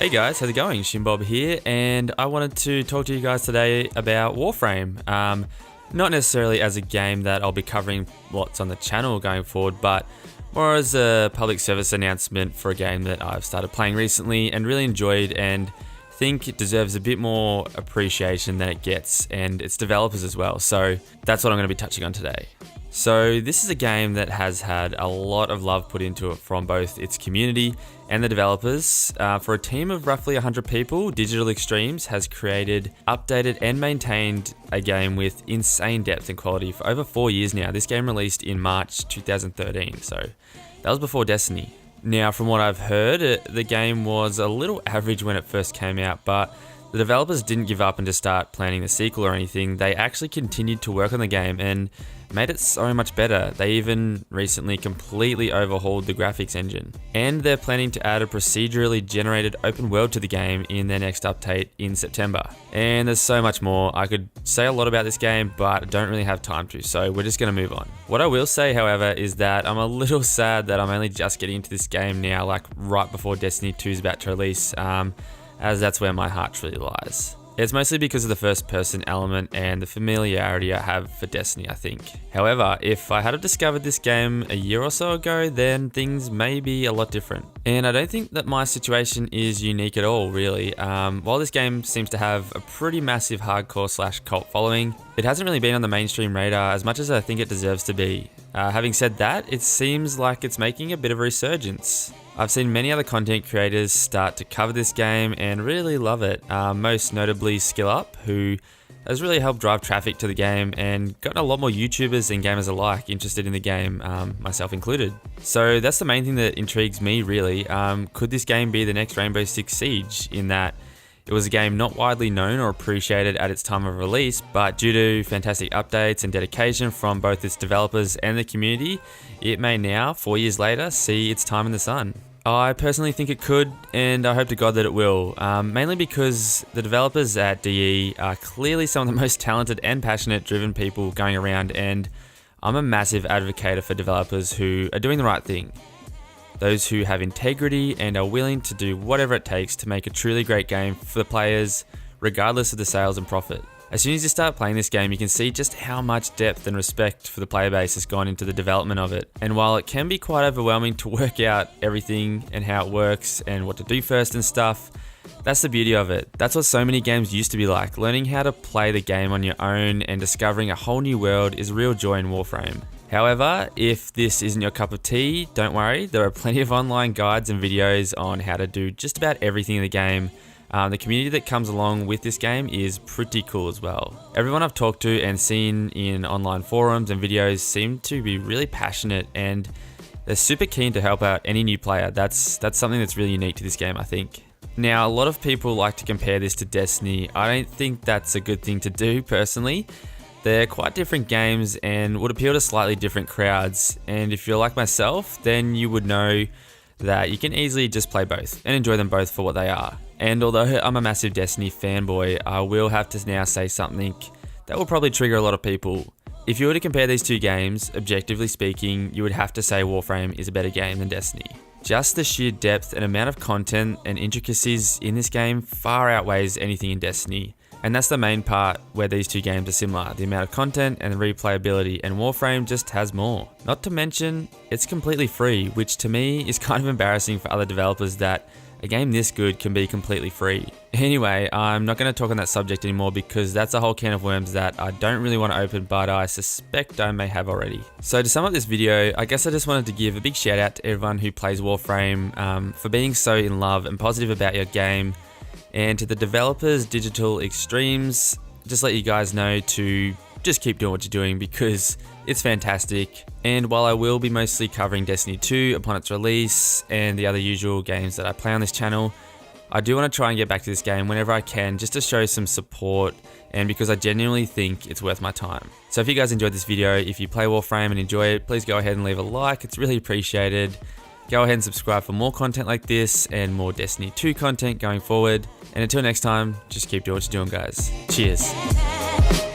Hey guys, how's it going? Shimbob here, and I wanted to talk to you guys today about Warframe. Not necessarily as a game that I'll be covering what's on the channel going forward, but more as a public service announcement for a game that I've started playing recently and really enjoyed and think it deserves a bit more appreciation than it gets, and its developers as well. So that's what I'm going to be touching on today. So this is a game that has had a lot of love put into it from both its community and the developers. For a team of roughly 100 people, Digital Extremes has created, updated and maintained a game with insane depth and quality for over 4 years now. This game released in March 2013, so that was before Destiny. Now, from what I've heard, the game was a little average when it first came out, but the developers didn't give up and just start planning the sequel or anything. They actually continued to work on the game and made it so much better. They even recently completely overhauled the graphics engine. And they're planning to add a procedurally generated open world to the game in their next update in September. And there's so much more. I could say a lot about this game, but I don't really have time to, so we're just gonna move on. What I will say, however, is that I'm a little sad that I'm only just getting into this game now, like right before Destiny 2 is about to release, as that's where my heart truly lies. It's mostly because of the first person element and the familiarity I have for Destiny, I think. However, if I had discovered this game a year or so ago, then things may be a lot different. And I don't think that my situation is unique at all, really. While this game seems to have a pretty massive hardcore / cult following, it hasn't really been on the mainstream radar as much as I think it deserves to be. Having said that, it seems like it's making a bit of a resurgence. I've seen many other content creators start to cover this game and really love it, most notably SkillUp, who has really helped drive traffic to the game and gotten a lot more YouTubers and gamers alike interested in the game, myself included. So that's the main thing that intrigues me, really. Could this game be the next Rainbow Six Siege, in that it was a game not widely known or appreciated at its time of release, but due to fantastic updates and dedication from both its developers and the community, it may now, 4 years later, see its time in the sun. I personally think it could, and I hope to God that it will, mainly because the developers at DE are clearly some of the most talented and passionate driven people going around, and I'm a massive advocate for developers who are doing the right thing. Those who have integrity and are willing to do whatever it takes to make a truly great game for the players, regardless of the sales and profit. As soon as you start playing this game, you can see just how much depth and respect for the player base has gone into the development of it. And while it can be quite overwhelming to work out everything and how it works and what to do first and stuff, that's the beauty of it. That's what so many games used to be like. Learning how to play the game on your own and discovering a whole new world is real joy in Warframe. However, if this isn't your cup of tea, don't worry. There are plenty of online guides and videos on how to do just about everything in the game. The community that comes along with this game is pretty cool as well. Everyone I've talked to and seen in online forums and videos seem to be really passionate, and they're super keen to help out any new player. That's something that's really unique to this game, I think. Now, a lot of people like to compare this to Destiny. I don't think that's a good thing to do, personally. They're quite different games and would appeal to slightly different crowds, and if you're like myself, then you would know that you can easily just play both and enjoy them both for what they are. And although I'm a massive Destiny fanboy, I will have to now say something that will probably trigger a lot of people. If you were to compare these two games, objectively speaking, you would have to say Warframe is a better game than Destiny. Just the sheer depth and amount of content and intricacies in this game far outweighs anything in Destiny. And that's the main part where these two games are similar, the amount of content and the replayability, and Warframe just has more. Not to mention, it's completely free, which to me is kind of embarrassing for other developers that a game this good can be completely free. Anyway, I'm not going to talk on that subject anymore because that's a whole can of worms that I don't really want to open, but I suspect I may have already. So to sum up this video, I guess I just wanted to give a big shout out to everyone who plays Warframe for being so in love and positive about your game. And to the developers, Digital Extremes, just let you guys know to just keep doing what you're doing because it's fantastic. And while I will be mostly covering Destiny 2 upon its release and the other usual games that I play on this channel, I do want to try and get back to this game whenever I can, just to show some support and because I genuinely think it's worth my time. So if you guys enjoyed this video, if you play Warframe and enjoy it, please go ahead and leave a like, it's really appreciated. Go ahead and subscribe for more content like this and more Destiny 2 content going forward. And until next time, just keep doing what you're doing, guys. Cheers.